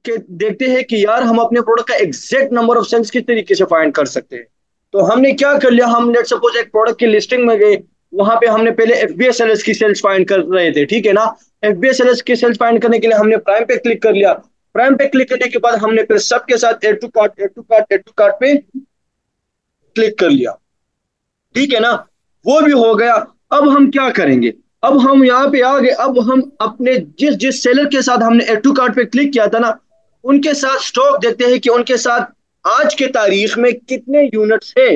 के देखते हैं कि यार हम अपने प्रोडक्ट का एग्जैक्ट नंबर ऑफ सेल्स किस तरीके से फाइंड कर सकते हैं। तो हमने क्या कर लिया, हम लेट सपोज एक प्रोडक्ट की लिस्टिंग में गए, वहां पे हमने पहले एफबीएस सेलर्स की सेल्स फाइंड कर रहे थे, ठीक है ना। एफबीएस सेलर्स की सेल्स फाइंड करने के लिए हमने प्राइम पे क्लिक कर लिया। प्राइम पे क्लिक करने के बाद हमने फिर सबके साथ add to cart add to cart add to cart पे क्लिक कर लिया, ठीक है ना। वो भी हो गया। अब हम क्या करेंगे, अब हम यहाँ पे आ गए। अब हम अपने जिस जिस सेलर के साथ हमने एड टू कार्ट पे क्लिक किया था ना, उनके साथ स्टॉक देखते हैं कि उनके साथ आज के तारीख में कितने यूनिट्स है।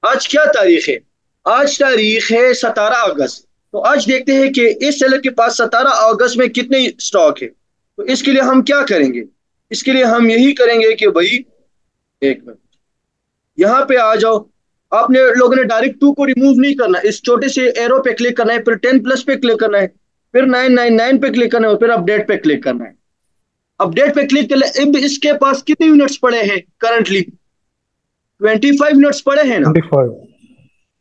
आज क्या तारीख है, आज तारीख है 17 अगस्त। तो आज देखते हैं कि इस सेलर के पास 17 अगस्त में कितने स्टॉक है। तो इसके लिए हम क्या करेंगे, इसके लिए हम यही करेंगे कि भाई, एक मिनट, यहाँ पे आ जाओ। आपने लोगों ने डायरेक्ट टू को रिमूव नहीं करना, इस छोटे से एरो पे क्लिक करना है, फिर 10+ पे क्लिक करना है, फिर 999 पे क्लिक करना है, और फिर अपडेट पे क्लिक करना है। अपडेट पे क्लिक कर ले। अब इसके पास कितने यूनिट्स पड़े हैं करंटली, 25 यूनिट्स पड़े हैं ना, 25।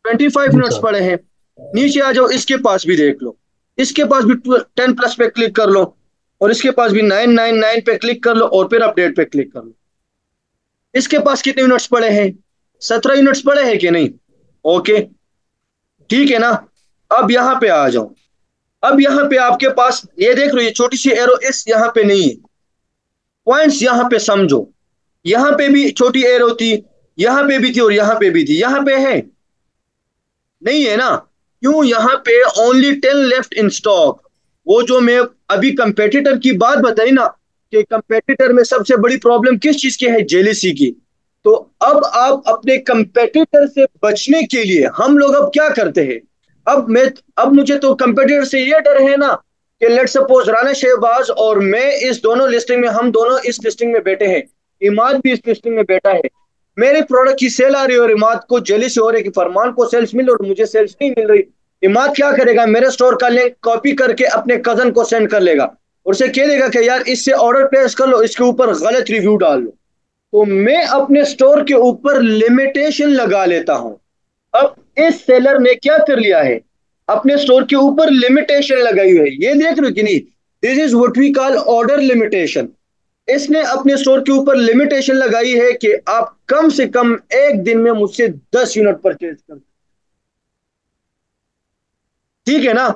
25 यूनिट्स जी पड़े हैं। नीचे आ जाओ, इसके पास भी देख लो, इसके पास भी 10+ पे क्लिक कर लो, और इसके पास भी 999 पे क्लिक कर लो, और फिर अपडेट पे क्लिक कर लो। इसके पास कितने यूनिट्स पड़े हैं, 17 यूनिट्स पड़े हैं कि नहीं। ओके, ठीक है ना। अब यहाँ पे आ जाओ। अब यहाँ पे आपके पास ये देख लो, ये छोटी सी एरो इस यहाँ पे नहीं है। पॉइंट्स यहाँ पे समझो, यहाँ पे भी छोटी एरो थी, यहाँ पे भी थी, और यहाँ पे भी थी। यहाँ पे है नहीं है ना, क्यों, यहाँ पे ओनली 10 लेफ्ट इन स्टॉक। वो जो मैं अभी कंपेटिटर की बात बताई ना, कि कंपेटिटर में सबसे बड़ी प्रॉब्लम किस चीज की है, जेलिसी की। तो अब आप अपने कंपेटिटर से बचने के लिए हम लोग अब क्या करते हैं, अब मैं अब मुझे तो कंपेटिटर से ये डर है ना, कि लेट सपोज राना शहबाज और मैं इस दोनों लिस्टिंग में, हम दोनों इस लिस्टिंग में बैठे हैं, इमाद भी इस लिस्टिंग में बैठा है। मेरे प्रोडक्ट की सेल आ रही है और इमाद को जेलिस हो रही है कि फरमान को सेल्स मिल और मुझे सेल्स नहीं मिल रही। इमाद क्या करेगा, मेरे स्टोर का लिंक कॉपी करके अपने कजन को सेंड कर लेगा, और उसे कह देगा कि यार इससे ऑर्डर प्लेस कर लो, इसके ऊपर गलत रिव्यू डाल लो। तो मैं अपने स्टोर के ऊपर लिमिटेशन लगा लेता हूं। अब इस सेलर ने क्या कर लिया है, अपने स्टोर के ऊपर लिमिटेशन लगाई हुई है, ये देख रहे हो कि नहीं। This is what we call order limitation. इसने अपने स्टोर के ऊपर लिमिटेशन लगाई है कि आप कम से कम एक दिन में मुझसे 10 यूनिट परचेज कर, ठीक है ना।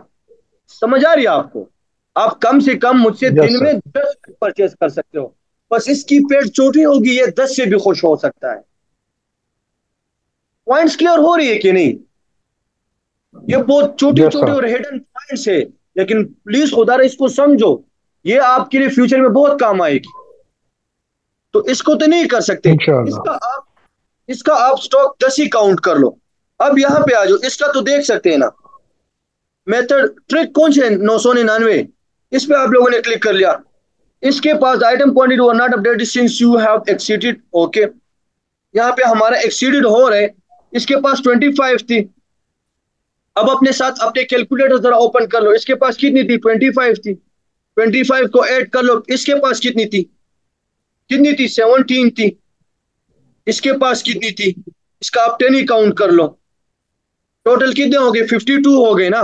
समझ आ रही है आपको, आप कम से कम मुझसे यस दिन सर। में 10 परचेज कर सकते हो। बस इसकी पेट छोटी होगी, ये 10 से भी खुश हो सकता है। पॉइंट्स क्लियर हो रही है कि नहीं। ये बहुत छोटी यस छोटी सर। और हिडन पॉइंट्स है, लेकिन प्लीज खुदा इसको समझो, ये आपके लिए फ्यूचर में बहुत काम आएगी। तो इसको तो नहीं कर सकते, इंशाल्लाह। इसका आप इसका आप स्टॉक 10 ही काउंट कर लो। अब यहाँ पे आ जाओ, इसका तो देख सकते हैं ना, मेथड ट्रिक कौन से 999, इस पे आप लोगों ने क्लिक कर लिया। इसके पास item quantity were not updated since you have exceeded, okay. यहाँ पे हमारा एक्सीडेड हो रहा है, इसके पास 25 थी। अब अपने साथ अपने कैलकुलेटर जरा ओपन कर लो, इसके पास कितनी थी, 25 थी। 25 को ऐड कर लो, इसके पास कितनी थी, कितनी थी, 17 थी। इसके पास कितनी थी, इसका आप 10 ही काउंट कर लो। टोटल कितने हो गए, 52 हो गए ना,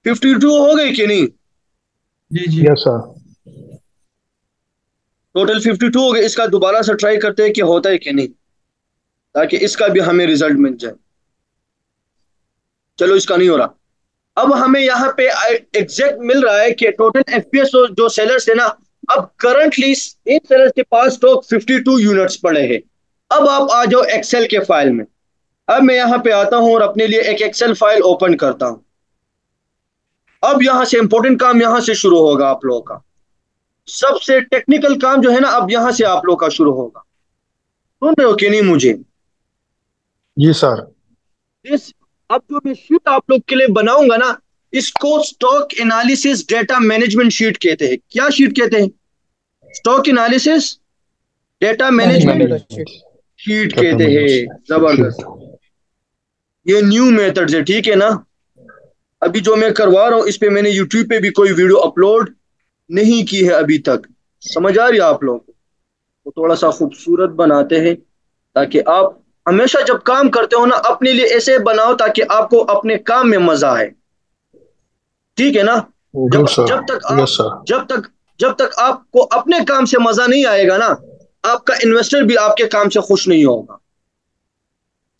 52 हो गए कि नहीं। जी जी। Yes sir. टोटल 52 हो गए। इसका दोबारा से ट्राई करते हैं कि होता है कि नहीं, ताकि इसका भी हमें रिजल्ट मिल जाए। चलो, इसका नहीं हो रहा। अब हमें यहाँ पे एग्जैक्ट मिल रहा है कि टोटल एफपीएस जो सेलर्स है ना, अब करंटली इन सेलर्स के पास स्टॉक 52 यूनिट्स पड़े हैं। अब आप आ जाओ एक्सेल के फाइल में। अब मैं यहाँ पे आता हूँ और अपने लिए एक एक्सेल फाइल ओपन करता हूँ। अब यहाँ से इंपॉर्टेंट काम यहाँ से शुरू होगा आप लोगों का, सबसे टेक्निकल काम जो है ना, अब यहाँ से आप लोगों का शुरू होगा। सुन रहे हो कि नहीं मुझे। जी सर। इस अब जो मैं शीट आप लोग के लिए बनाऊंगा ना, इसको stock analysis data management sheet कहते हैं। क्या शीट कहते हैं, stock analysis data management management data sheet. Management. Sheet data कहते हैं। मैनेजमेंट जबरदस्त, शीट। ये न्यू मेथड्स है, ठीक है ना। अभी जो मैं करवा रहा हूँ, इस पे मैंने यूट्यूब पे भी कोई वीडियो अपलोड नहीं की है अभी तक। समझ आ रही है आप लोगों को। तो थोड़ा सा खूबसूरत बनाते हैं, ताकि आप हमेशा जब काम करते हो ना, अपने लिए ऐसे बनाओ ताकि आपको अपने काम में मजा आए, ठीक है ना। गुड जब सर। जब तक यस आप सर। जब तक जब तक आपको अपने काम से मजा नहीं आएगा ना, आपका इन्वेस्टर भी आपके काम से खुश नहीं होगा।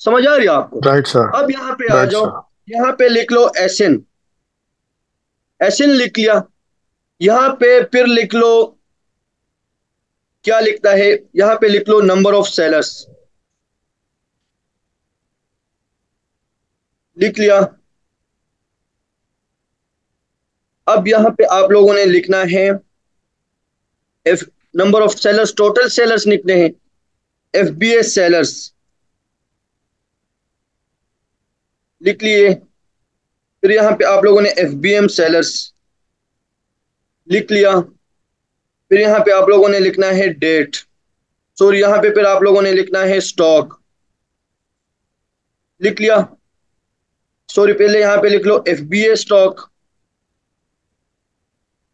समझ आ रही है आपको? Right sir. अब यहाँ पे आ राइट जाओ, सर। यहाँ पे लिख लो एसएन। एसएन लिख लिया। यहाँ पे फिर लिख लो, क्या लिखता है, यहाँ पे लिख लो नंबर ऑफ सेलर्स। लिख लिया। अब यहाँ पे आप लोगों ने लिखना है F number of sellers, total sellers लिखने हैं, एफबीए सेलर्स। लिख लिए। फिर यहाँ पे आप लोगों ने एफबीएम सेलर्स लिख लिया। फिर यहाँ पे आप लोगों ने लिखना है डेट, सॉरी यहाँ पे फिर आप लोगों ने लिखना है स्टॉक। लिख लिया। सॉरी पहले यहाँ पे लिख लो एफबीए स्टॉक,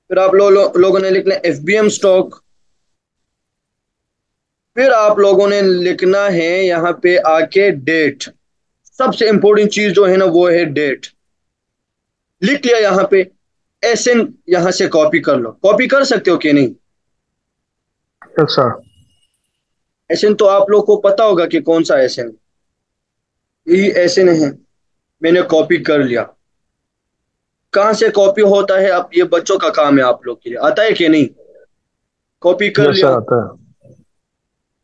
फिर आप लोगों ने लिखना है एफबीएम स्टॉक। फिर आप लोगों ने लिखना है यहाँ पे आके डेट। सबसे इंपॉर्टेंट चीज जो है ना वो है डेट। लिख लिया यहाँ पे। एसएन यहाँ से कॉपी कर लो, कॉपी कर सकते हो कि नहीं? Yes sir. एसएन तो आप लोग को पता होगा कि कौन सा एसएन, यही एसएन है। मैंने कॉपी कर लिया। कहाँ से कॉपी होता है अब ये बच्चों का काम है, आप लोग के लिए आता है कि नहीं? कॉपी कर यस सर लिया आता है।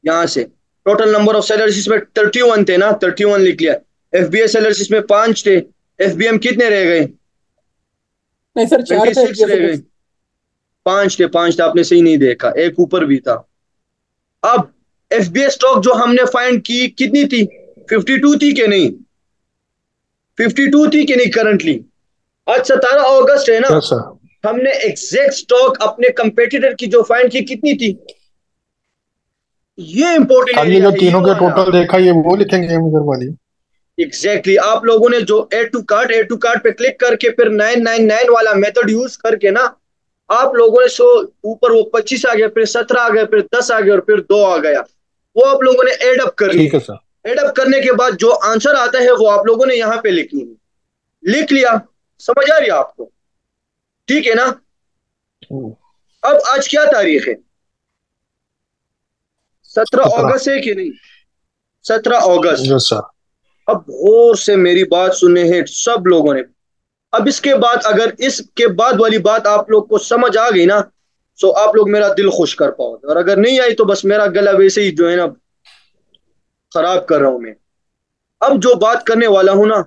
यहाँ से। टोटल नंबर ऑफ सेलर्स इसमें 31 थे ना, 31 लिख लिया। एफबीए सेलर्स इसमें 5 थे। एफबीएम कितने रह गए? नहीं सर, 4 ट्वेंटी थे सिक्स रह गए। एफबीएस। 5 थे, आपने सही नहीं देखा, एक ऊपर भी था। अब एफबीए स्टॉक जो हमने फाइंड की कितनी थी? 52 थी कि नहीं? 52 थी कि नहीं करंटली? आज 17 अगस्त है ना। Yes sir. हमने एग्जैक्ट स्टॉक अपने कंपेटिटर की जो फाइंड की कितनी थी? ये इंपॉर्टेंट अब ये एरिया जो है, ये तीनों के वाला। टोटल देखा ये वो लिखेंगे हम इधर वाली। Exactly exactly. आप लोगों ने जो एड टू कार्ट पे क्लिक करके फिर 999 वाला मेथड यूज करके ना, आप लोगों ने सो ऊपर वो 25 आ गया, फिर 17 आ गया, फिर 10 आ गया और फिर 2 आ गया। वो आप लोगों ने एड अप कर ठीक लिए। है सर। एड अप करने के बाद जो आंसर आता है वो आप लोगों ने यहाँ पे लिखनी है। लिख लिया? समझ आ रही है आपको? ठीक है ना? हम्म, अब आज क्या तारीख है? 17 17। अगस्त है कि नहीं? 17 अगस्त। Yes sir. अब गौर से मेरी बात सुनने हैं सब लोगों ने। अब इसके बाद अगर इसके बाद वाली बात आप लोग को समझ आ गई ना, तो आप लोग मेरा दिल खुश कर पाओगे, और अगर नहीं आई तो बस मेरा गला वैसे ही जो है ना खराब कर रहा हूं मैं। अब जो बात करने वाला हूं ना,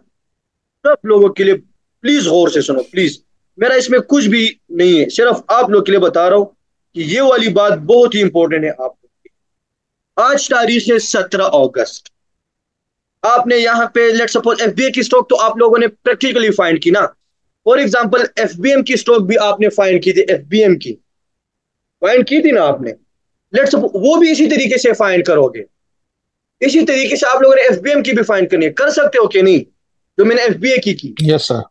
सब लोगों के लिए प्लीज गौर से सुनो प्लीज। मेरा इसमें कुछ भी नहीं है, सिर्फ आप लोग के लिए बता रहा हूं कि ये वाली बात बहुत ही इंपॉर्टेंट है आप लोग के लिए। आज तारीख है 17 अगस्त। आपने यहाँ पे लेट सपोज एफबीए की स्टॉक तो आप लोगों ने प्रैक्टिकली फाइंड की ना। फॉर एग्जांपल एफबीएम की स्टॉक भी आपने फाइंड की थी, एफबीएम की फाइंड की थी ना आपने। लेट्स वो भी इसी तरीके से फाइंड करोगे। इसी तरीके से आप लोगों ने एफबीएम की भी फाइंड करनी है, कर सकते हो कि नहीं? जो मैंने एफबीए की। Yes sir.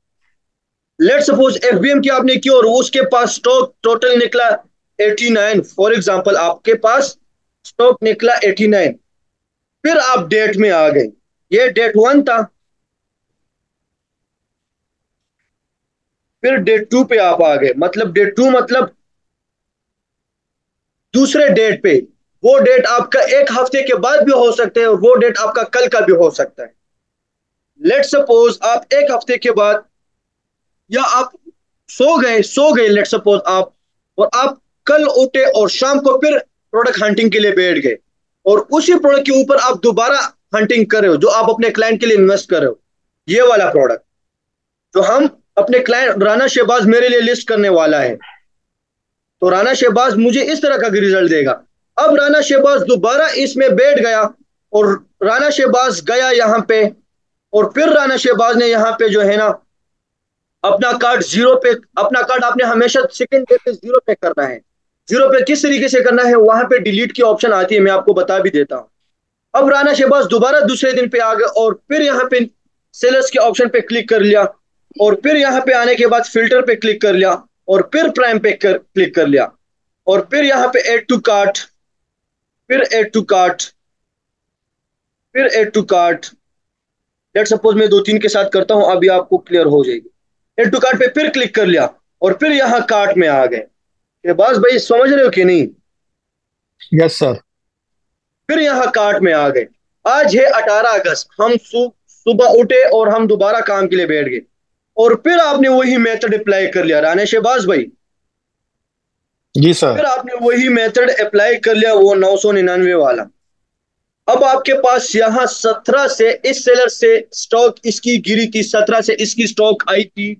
Let suppose FBM की आपने की और उसके पास स्टॉक टोटल निकला 89। फॉर एग्जांपल आपके पास स्टॉक निकला 89। फिर आप डेट में आ गए, ये डेट 1 था। फिर डेट 2 पे आप आ गए, मतलब डेट 2 मतलब दूसरे डेट पे। वो डेट आपका एक हफ्ते के बाद भी हो सकता है और वो डेट आपका कल का भी हो सकता है। लेट सपोज आप एक हफ्ते के बाद, या आप सो गए लेट सपोज आप, और आप कल उठे और शाम को फिर प्रोडक्ट हंटिंग के लिए बैठ गए, और उसी प्रोडक्ट के ऊपर आप दोबारा हंटिंग कर रहे हो जो आप अपने क्लाइंट के लिए इन्वेस्ट कर रहे हो। ये वाला प्रोडक्ट जो हम अपने क्लाइंट राना शहबाज मेरे लिए लिस्ट करने वाला है, तो राना शहबाज मुझे इस तरह का रिजल्ट देगा। अब राना शहबाज दोबारा इसमें बैठ गया और राना शहबाज गया यहाँ पे, और फिर राना शहबाज ने यहाँ पे जो है ना अपना कार्ड जीरो पे, अपना कार्ड आपने हमेशा सेकंड डे पे जीरो पे करना है। जीरो पे किस तरीके से करना है, वहां पे डिलीट की ऑप्शन आती है, मैं आपको बता भी देता हूँ। अब राना शहबाज दोबारा दूसरे दिन पे आ गए और फिर यहाँ पे सेलर्स के ऑप्शन पे क्लिक कर लिया, और फिर यहाँ पे आने के बाद फिल्टर पे क्लिक कर लिया, और फिर प्राइम पे क्लिक कर लिया, और फिर यहाँ पे एड टू कार्ट, फिर एड टू कार्ट, फिर add to cart. Let suppose मैं 2-3 के साथ करता हूं, अभी आपको क्लियर हो जाएगी। एड टू कार्ट पे फिर क्लिक कर लिया और फिर यहाँ कार्ट में आ गए। ये बात भाई समझ रहे हो कि नहीं? Yes sir. फिर यहाँ कार्ट में आ गए। आज है 18 अगस्त, हम सुबह उठे और हम दोबारा काम के लिए बैठ गए, और फिर आपने वही मेथड अप्लाई कर लिया राने शहबाज भाई। जी सर। फिर आपने वही मेथड अप्लाई कर लिया, वो 999 वाला। अब आपके पास यहाँ 17 से इस सेलर से स्टॉक इसकी गिरी थी, 17 से इसकी स्टॉक आई थी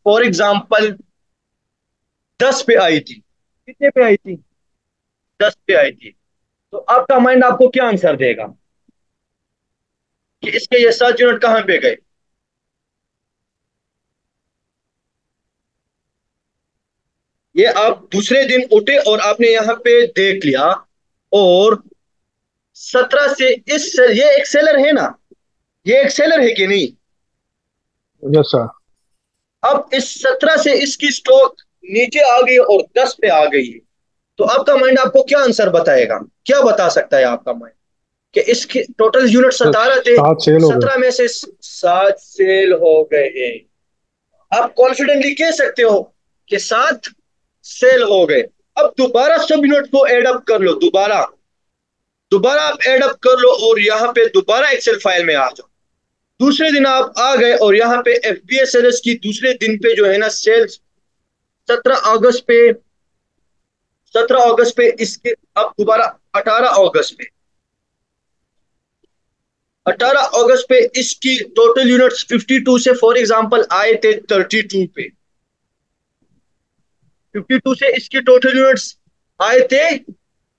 फॉर एग्जाम्पल 10 पे आई थी। कितने पे आई थी? 10 पे आई थी। तो आपका माइंड आपको क्या आंसर देगा कि इसके ये 7 यूनिट कहां पे गए? ये आप दूसरे दिन उठे और आपने यहाँ पे देख लिया, और 17 से ये एक सेलर है ना, ये एक सेलर है कि नहीं? Yes sir. अब इस 17 से इसकी स्टॉक नीचे आ गई और 10 पे आ गई है। तो आपका माइंड आपको क्या आंसर बताएगा? क्या बता सकता है आपका माइंड कि इसके टोटल यूनिट सर 17 थे, 7 सेल हो गए। 17 में से 7 सेल हो गए हैं। आप कॉन्फिडेंटली कह सकते हो कि 7 सेल हो गए। अब दोबारा सब यूनिट को एड अप कर लो, दोबारा दोबारा आप एड अप कर लो, और यहाँ पे दोबारा एक्सेल फाइल में आ जाओ। दूसरे दिन आप आ गए और यहाँ पे एफबीएसएलएस की दूसरे दिन पे जो है ना सेल्स 17 अगस्त पे, 17 अगस्त पे इसके, अब दोबारा 18 अगस्त पे, 18 अगस्त पे इसकी टोटल यूनिट्स 52 से फॉर एग्जांपल आए थे 32 पे। 52 से इसकी टोटल यूनिट्स आए थे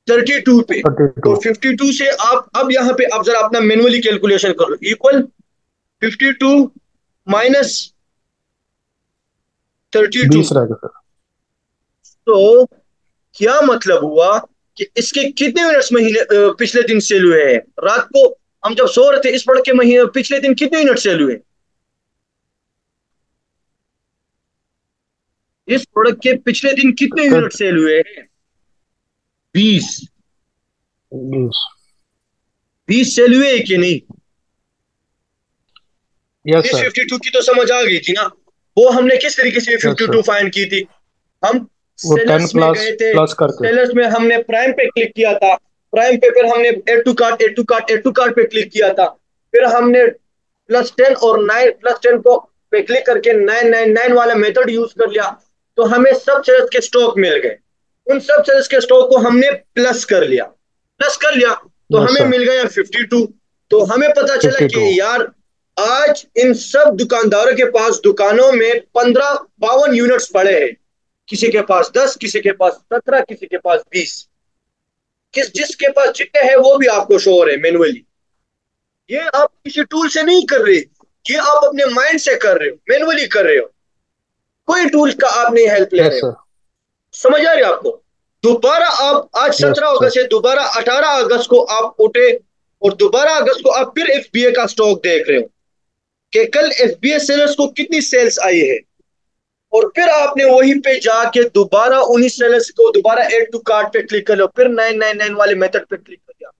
32 पे। 32। तो 52 से आप अब यहाँ पे अब जरा अपना मैनुअली कैलकुलेशन करो, इक्वल 52 माइनस 32। 20 रह गए सर। तो क्या मतलब हुआ कि इसके कितने यूनिट्स महीने पिछले दिन सेल हुए हैं? रात को हम जब सो रहे थे इस पढ़ के महीने पिछले दिन कितने यूनिट सेल हुए? इस प्रोडक्ट के पिछले दिन कितने सर यूनिट सेल हुए हैं? 20। 20। 20 सेल हुए हैं कि नहीं? यस इस सर। 52 की तो समझ आ गई थी ना? वो हमने किस तरीके से यस 52 सर। फाइंड की थी? हम वो 10 सेलर्स में प्लस गए थे, प्लस करके। सेलर्स में हमने प्राइम पे क्लिक किया था, प्राइम पे फिर हमने एड टू कार्ट पे क्लिक किया था, फिर हमने +10 और 9 +10 को पे क्लिक करके 999 वाला मेथड यूज कर लिया। तो हमें सब सेलर्स के स्टॉक मिल गए। उन सब सेलर्स के स्टॉक को हमने प्लस कर लिया, तो यस हमें सर। मिल गया 52। तो हमें पता चला कि 52। यार आज इन सब दुकानदारों के पास दुकानों में 52 यूनिट्स पड़े हैं। किसी के पास 10, किसी के पास 17, किसी के पास 20। जिसके पास जितने हैं वो भी आपको शो हो रहे मैनुअली। ये आप किसी टूल से नहीं कर रहे, ये आप अपने माइंड से कर रहे हो, मैनुअली कर रहे हो। कोई टूल का आप नहीं हेल्प ले रहे यस हो। सर। समझ आ रही है आपको? दोबारा आप आज यस 17 अगस्त सर। से दोबारा 18 अगस्त को आप उठे, और दोबारा अगस्त को आप फिर एफबीए का स्टॉक देख रहे हो कि कल एफबीए सेलर्स को कितनी सेल्स आई है, और फिर आपने वहीं पे जाके दोबारा उन्हीं सेलर्स को दोबारा एड टू कार्ट पे क्लिक कर लो, फिर 999 वाले मेथड पे क्लिक कर दिया,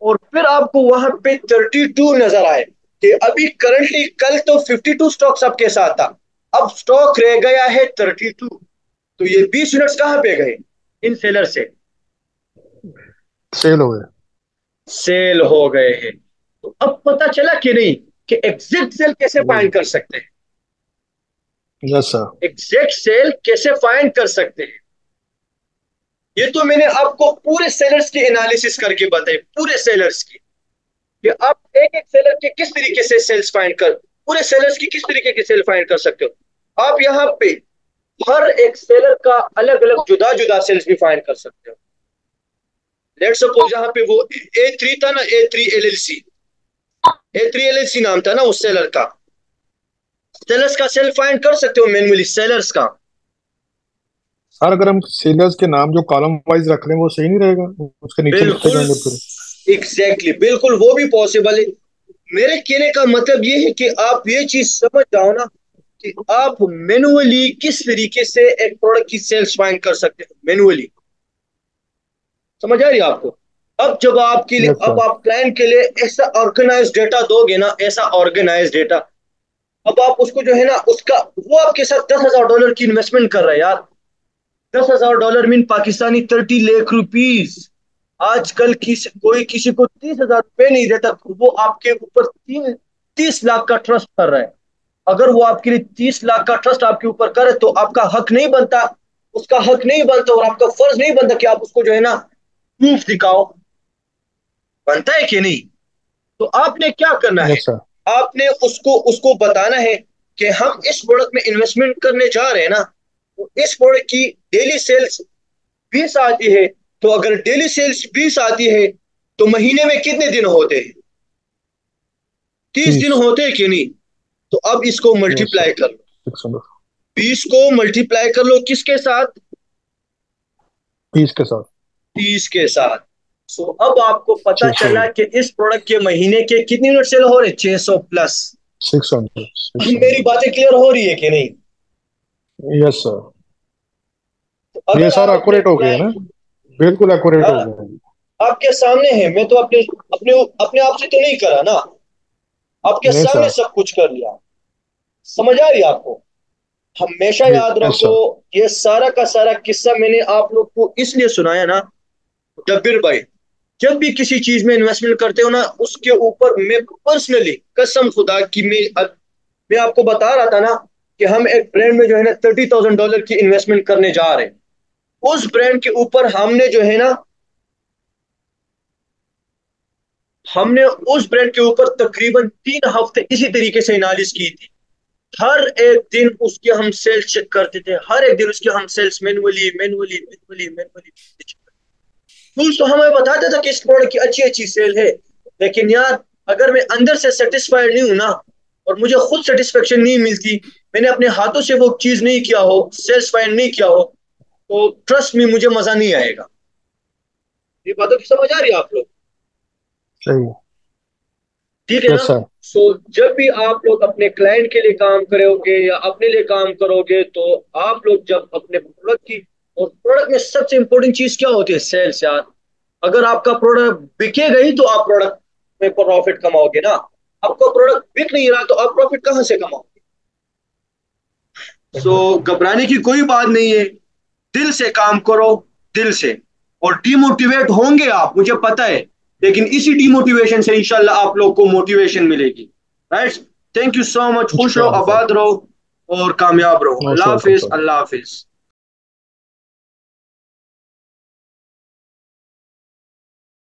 और फिर आपको वहां पे 32 नजर आए कि अभी करंटली कल तो 52 स्टॉक सबके साथ था, अब स्टॉक रह गया है 32। तो ये 20 यूनिट्स कहां पे गए? इन सेलर से सेल हो गए। सेल हो गए हैं। तो अब पता चला कि नहीं कि एग्जैक्ट सेल कैसे जी। फाइंड कर सकते हैं? Yes sir. एग्जैक्ट सेल कैसे फाइंड कर सकते हैं? ये तो मैंने आपको पूरे सेलर्स की एनालिसिस करके बताई, पूरे सेलर्स की, कि आप एक एक सेलर के किस तरीके से सेल्स फाइंड कर, पूरे सेलर्स की किस तरीके के सेल फाइंड कर सकते हो। आप यहाँ पे हर एक सेलर का अलग अलग जुदा जुदा सेल्स भी फाइंड कर सकते हो। लेट्स सपोज यहाँ पे वो A3 था ना, A3 LLC नाम था ना उस सेलर का। सेलर्स का सेल फाइंड कर सकते हो मैन्युअली, सेलर्स का। सर अगर हम सेलर्स के नाम जो कॉलम वाइज रख रहे हैं वो सही नहीं रहेगा, उसके नीचे लिखते बिल्कुल, जाएंगे फिर। एग्जैक्टली बिल्कुल वो भी पॉसिबल है। मेरे कहने का मतलब ये है कि आप ये चीज समझ जाओ ना कि आप मैनुअली किस तरीके से एक प्रोडक्ट की सेल्स फाइंड कर सकते हो मैनुअली। समझ आ रही है आपको? अब जब आपके लिए, यस अब सर। आप क्लाइंट के लिए ऐसा ऑर्गेनाइज डेटा दोगे ना, ऐसा ऑर्गेनाइज डेटा, अब आप उसको जो है ना उसका, वो आपके साथ $10,000 की इन्वेस्टमेंट कर रहा है यार। $10,000 मीन पाकिस्तानी 30 लाख रुपीज। आजकल कोई किसी को 30,000 रुपये नहीं देता, वो आपके ऊपर 30 लाख का ट्रस्ट कर रहा है। अगर वो आपके लिए 30 लाख का ट्रस्ट आपके ऊपर करे तो आपका हक नहीं बनता, उसका हक नहीं बनता और आपका फर्ज नहीं बनता कि आप उसको जो है ना प्रूफ दिखाओ। बनता है कि नहीं? तो आपने क्या करना है, यस सर। आपने उसको उसको बताना है कि हम इस प्रोडक्ट में इन्वेस्टमेंट करने जा रहे हैं ना, तो इस प्रोडक्ट की डेली सेल्स 20 आती है। तो अगर डेली सेल्स 20 आती है तो महीने में कितने दिन होते हैं? 30 दिन 30। होते हैं कि नहीं? तो अब इसको यस मल्टीप्लाई सर। कर लो, 600। 20 को मल्टीप्लाई कर लो किसके साथ? 30 के साथ। 30 के साथ। सो अब आपको पता 600। चला कि इस प्रोडक्ट के महीने के कितने यूनिट सेल हो रहे? 600 प्लस। 600। मेरी 600। बातें क्लियर हो रही है कि नहीं? Yes sir. तो ये अगर सर आप अपने एक्यूरेट हो गया ना, क्लाइंट, बिल्कुल एक्यूरेट हो हाँ, गया। आपके सामने है, मैं तो अपने अपने अपने आप से तो नहीं करा ना, आपके नहीं सामने सर। सब कुछ कर लिया। समझ आ रही है आपको? हमेशा याद यस रखो, सर। ये सारा का सारा किस्सा मैंने आप लोग को इसलिए सुनाया ना, जब्बीर भाई, जब भी किसी चीज में इन्वेस्टमेंट करते हो ना, उसके ऊपर मैं पर्सनली कसम खुदा की मैं आपको बता रहा था ना कि हम एक ब्रांड में जो है ना $30,000 की इन्वेस्टमेंट करने जा रहे हैं। उस ब्रांड के ऊपर हमने उस ब्रांड के ऊपर तकरीबन 3 हफ्ते इसी तरीके से एनालिसिस की थी। हर एक दिन उसके हम सेल्स चेक करते थे, हर एक दिन उसके हम sales manually manually manually manually tools तो हमें बताते थे कि इस प्रोडक्ट की अच्छी अच्छी सेल है। लेकिन यार, अगर मैं अंदर से सेटिस्फाइड नहीं हूं ना, और मुझे खुद सेटिस्फेक्शन नहीं मिलती, मैंने अपने हाथों से वो चीज नहीं किया हो, सेल्सफाइड नहीं किया हो, तो ट्रस्ट में मुझे मजा नहीं आएगा। ये बातों की समझ आ रही है आप लोग? सही। ठीक है ना? Yes sir. सो जब भी आप लोग अपने क्लाइंट के लिए काम करोगे या अपने लिए काम करोगे, तो आप लोग जब अपने प्रोडक्ट की, और प्रोडक्ट में सबसे इंपॉर्टेंट चीज क्या होती है? सेल्स यार। अगर आपका प्रोडक्ट बिकेगा ही तो आप प्रोडक्ट में प्रॉफिट कमाओगे ना। आपका प्रोडक्ट बिक नहीं रहा तो आप प्रॉफिट कहां से कमाओगे? सो घबराने की कोई बात नहीं है, दिल से काम करो, दिल से। और डिमोटिवेट होंगे आप, मुझे पता है, लेकिन इसी डिमोटिवेशन से इंशाल्लाह आप लोग को मोटिवेशन मिलेगी। Right? Thank you so much. खुश रहो, इंशाल्लाह सर। आबाद रहो और कामयाब रहो। मोस्ट अल्लाह वेलकम हाफिज, सर। अल्लाह हाफिज।